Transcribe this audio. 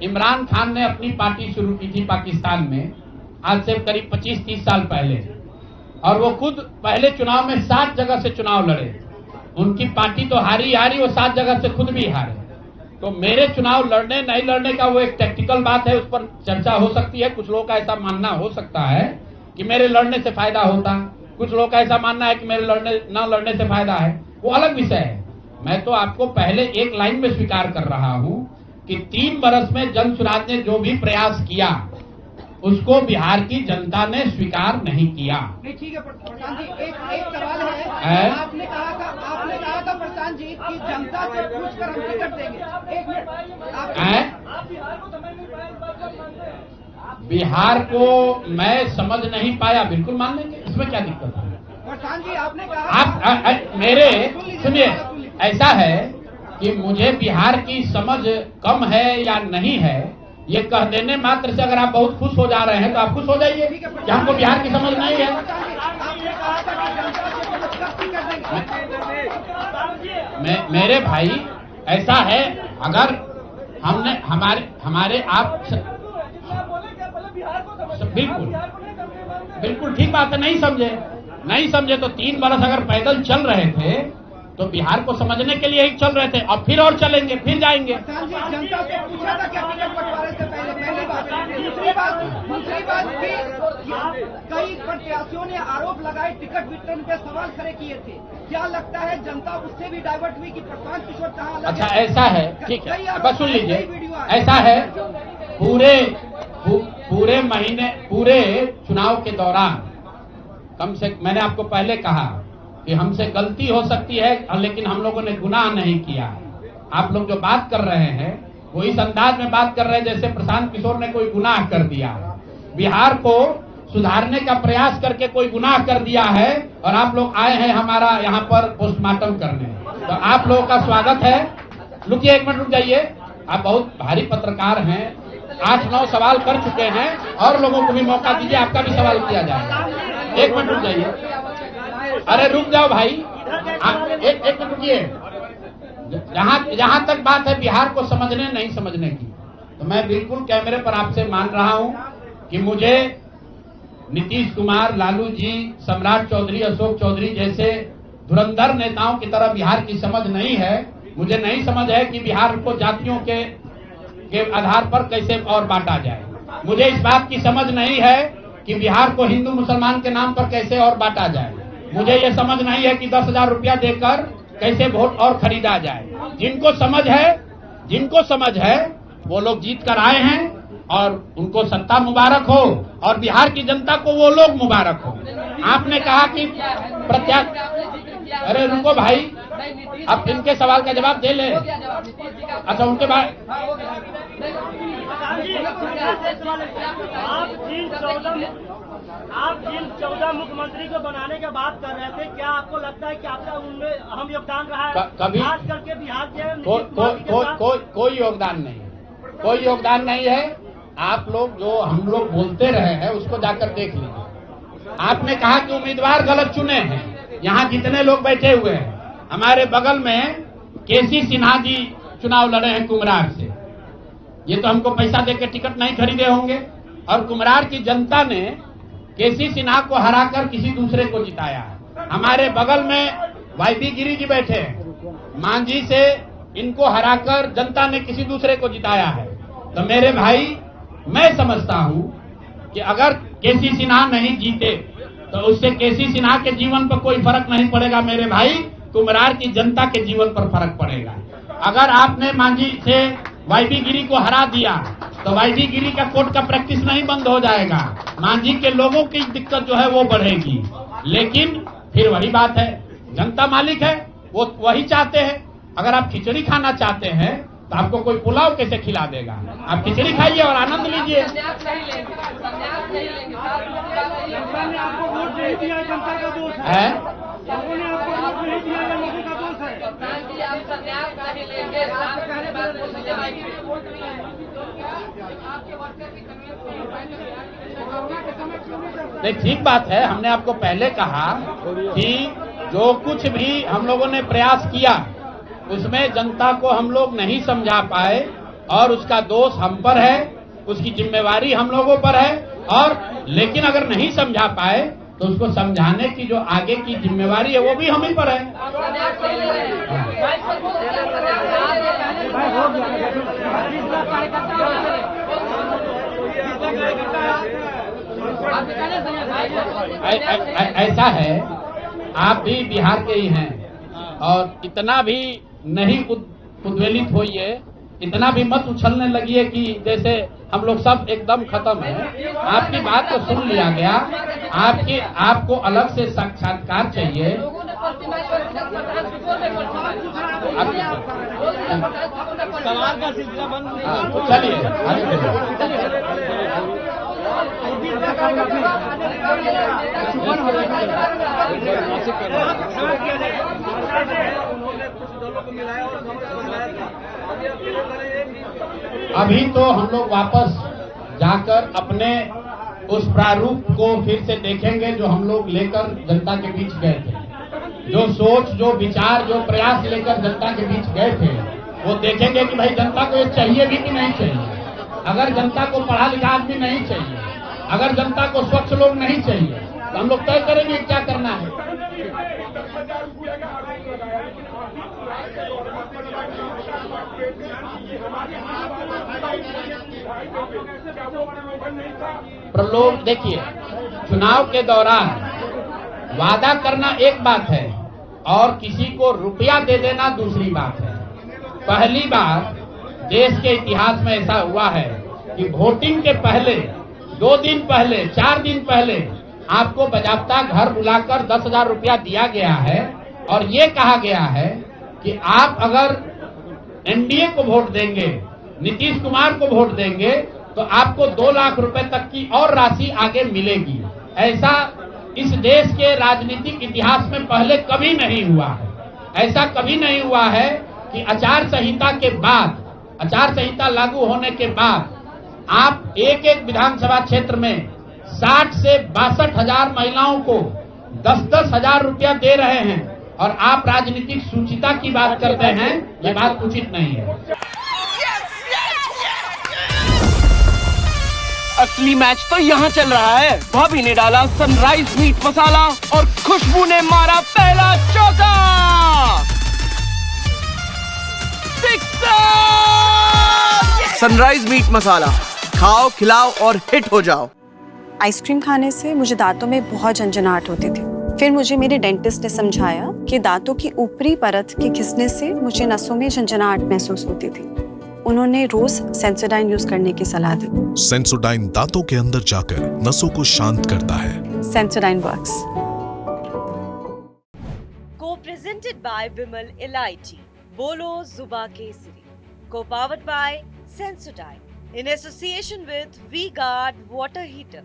इमरान खान ने अपनी पार्टी शुरू की थी पाकिस्तान में, आज से करीब 25-30 साल पहले, और वो खुद पहले चुनाव में 7 जगह से चुनाव लड़े। उनकी पार्टी तो हारी, वो 7 जगह से खुद भी हारे। तो मेरे चुनाव लड़ने नहीं लड़ने का वो एक टैक्टिकल बात है, उस पर चर्चा हो सकती है। कुछ लोगों का ऐसा मानना हो सकता है कि मेरे लड़ने से फायदा होता, कुछ लोगों का ऐसा मानना है कि मेरे न लड़ने से फायदा है, वो अलग विषय है। मैं तो आपको पहले एक लाइन में स्वीकार कर रहा हूं कि 3 बरस में जन स्वराज ने जो भी प्रयास किया उसको बिहार की जनता ने स्वीकार नहीं किया। नहीं, ठीक है प्रधान जी, एक सवाल है। आपने कहा था प्रधान जी कि जनता से पूछकर हम टिकट देंगे। 1 मिनट, आप बिहार को समझ नहीं पाए। बिहार को मैं समझ नहीं पाया, बिल्कुल मान लेंगे, इसमें क्या दिक्कत है? प्रधान जी आपने कहा, आप मेरे सुनिए, ऐसा है कि मुझे बिहार की समझ कम है या नहीं है, ये कह देने मात्र से अगर आप बहुत खुश हो जा रहे हैं तो आप खुश हो जाइए कि हमको बिहार की समझ नहीं है। मेरे भाई ऐसा है, अगर हमने हमारे आप बिल्कुल ठीक बात है, नहीं समझे तो 3 बरस अगर पैदल चल रहे थे तो बिहार को समझने के लिए ही चल रहे थे, अब फिर और चलेंगे, फिर जाएंगे। जनता से पूछा था क्या टिकट बंटवारे से पहली बात। दूसरी बात भी कई प्रत्याशियों ने आरोप लगाए, टिकट वितरण पे सवाल खड़े किए थे। क्या लगता है जनता उससे भी डाइवर्ट हुई कि प्रशांत किशोर कहाँ? अच्छा ऐसा है, ठीक है, बस सुन लीजिए। ऐसा है, पूरे चुनाव के दौरान मैंने आपको पहले कहा कि हमसे गलती हो सकती है, लेकिन हम लोगों ने गुनाह नहीं किया। आप लोग जो बात कर रहे हैं वो इस अंदाज में बात कर रहे हैं जैसे प्रशांत किशोर ने कोई गुनाह कर दिया, बिहार को सुधारने का प्रयास करके कोई गुनाह कर दिया है, और आप लोग आए हैं हमारा यहाँ पर पोस्टमार्टम करने। तो आप लोगों का स्वागत है। रुकिए, 1 मिनट रुक जाइए। आप बहुत भारी पत्रकार हैं, 8-9 सवाल कर चुके हैं, और लोगों को भी मौका दीजिए, आपका भी सवाल किया जाएगा। 1 मिनट रुक जाइए। अरे रुक जाओ भाई, एक मिनट रुकिए। जहां तक बात है बिहार को समझने नहीं समझने की, तो मैं बिल्कुल कैमरे पर आपसे मान रहा हूं कि मुझे नीतीश कुमार, लालू जी, सम्राट चौधरी, अशोक चौधरी जैसे धुरंधर नेताओं की तरह बिहार की समझ नहीं है। मुझे नहीं समझ है कि बिहार को जातियों के आधार पर कैसे और बांटा जाए। मुझे इस बात की समझ नहीं है कि बिहार को हिंदू मुसलमान के नाम पर कैसे और बांटा जाए। मुझे ये समझ नहीं है कि 10,000 रुपया देकर कैसे वोट और खरीदा जाए। जिनको समझ है वो लोग जीत कर आए हैं, और उनको सत्ता मुबारक हो, और बिहार की जनता को वो लोग मुबारक हो। आपने कहा कि अरे रुको भाई, अब इनके सवाल का जवाब दे ले। अच्छा, उनके बाद आप जिन 14 मुख्यमंत्री को बनाने की बात कर रहे थे, क्या आपको लगता है कि आपका उनमें अहम योगदान रहा है? कभी खास करके बिहार के कोई योगदान नहीं है। आप लोग जो हम लोग बोलते रहे हैं उसको जाकर देख लीजिए। आपने कहा कि उम्मीदवार गलत चुने हैं। यहाँ जितने लोग बैठे हुए हैं, हमारे बगल में केसी सिन्हा जी चुनाव लड़े हैं कुम्हरार से। ये तो हमको पैसा देकर टिकट नहीं खरीदे होंगे, और कुम्हरार की जनता ने केसी सिन्हा को हराकर किसी दूसरे को जिताया है। हमारे बगल में वाईबी गिरी जी बैठे हैं, मांझी से इनको हराकर जनता ने किसी दूसरे को जिताया है। तो मेरे भाई, मैं समझता हूं कि अगर केसी सिन्हा नहीं जीते तो उससे केसी सिन्हा के जीवन पर कोई फर्क नहीं पड़ेगा मेरे भाई, कुम्हरार की जनता के जीवन पर फर्क पड़ेगा। अगर आपने मांझी से वाईबी गिरी को हरा दिया तो वाईबी गिरी का कोर्ट का प्रैक्टिस नहीं बंद हो जाएगा, मांझी के लोगों की दिक्कत जो है वो बढ़ेगी। लेकिन फिर वही बात है, जनता मालिक है, वो वही चाहते हैं। अगर आप खिचड़ी खाना चाहते हैं तो आपको कोई पुलाव कैसे खिला देगा? आप खिचड़ी खाइए और आनंद लीजिए। आपको वोट नहीं दिया, जनता का दोष है। लोगों ने आपको वोट नहीं दिया, लोगों का दोष है। नहीं, ठीक बात है। हमने आपको पहले कहा कि जो कुछ भी हम लोगों ने प्रयास किया उसमें जनता को हम लोग नहीं समझा पाए, और उसका दोष हम पर है, उसकी जिम्मेवारी हम लोगों पर है। और लेकिन अगर नहीं समझा पाए तो उसको समझाने की जो आगे की जिम्मेवारी है वो भी हम ही पर है। ऐसा है, आप भी बिहार के ही हैं और इतना भी नहीं उद्वेलित होइए, इतना भी मत उछलने लगिए कि जैसे हम लोग सब एकदम खत्म है। आपकी बात को सुन लिया गया, आपको अलग से साक्षात्कार चाहिए। सवाल का सिलसिला बंद। चलिए अभी तो हम लोग वापस जाकर अपने उस प्रारूप को फिर से देखेंगे जो हम लोग लेकर जनता के बीच गए थे। जो सोच, जो विचार, जो प्रयास लेकर जनता के बीच गए थे, वो देखेंगे कि भाई जनता को ये चाहिए भी कि नहीं चाहिए। अगर जनता को पढ़ा लिखा आदमी नहीं चाहिए, अगर जनता को स्वच्छ लोग नहीं चाहिए, तो हम लोग तय करेंगे क्या करना है। प्रलोभ, देखिए, चुनाव के दौरान वादा करना एक बात है और किसी को रुपया दे देना दूसरी बात है। पहली बार देश के इतिहास में ऐसा हुआ है कि वोटिंग के पहले 2 दिन पहले, 4 दिन पहले आपको बजाबता घर बुलाकर 10,000 रुपया दिया गया है और ये कहा गया है कि आप अगर एनडीए को वोट देंगे, नीतीश कुमार को वोट देंगे, तो आपको 2 लाख रुपए तक की और राशि आगे मिलेगी। ऐसा इस देश के राजनीतिक इतिहास में पहले कभी नहीं हुआ है। ऐसा कभी नहीं हुआ है कि आचार संहिता के बाद, आचार संहिता लागू होने के बाद आप एक एक विधानसभा क्षेत्र में 60 से 62 हजार महिलाओं को 10-10 हजार रुपया दे रहे हैं और आप राजनीतिक सूचिता की बात करते हैं। ये बात उचित नहीं है। असली मैच तो यहाँ चल रहा है। भाभी ने डाला सनराइज मीट मसाला और खुशबू ने मारा पहला चौका। सनराइज मीट मसाला, खाओ, खिलाओ और हिट हो जाओ। आइसक्रीम खाने से मुझे दांतों में बहुत झंझनाहट होती थी। फिर मुझे मेरे डेंटिस्ट ने समझाया कि दांतों की ऊपरी परत के घिसने से मुझे नसों में झंझनाहट महसूस होती थी। उन्होंने रोज सेंसोडाइन यूज करने की सलाह दी। सेंसोडाइन दांतों के अंदर जाकर नसों को शांत करता है। Sensodyne works. Co-presented by Vimal Elaichi, Bolo Zuba Kesari. Co-powered by Sensodyne in association with V-Guard Water Heater.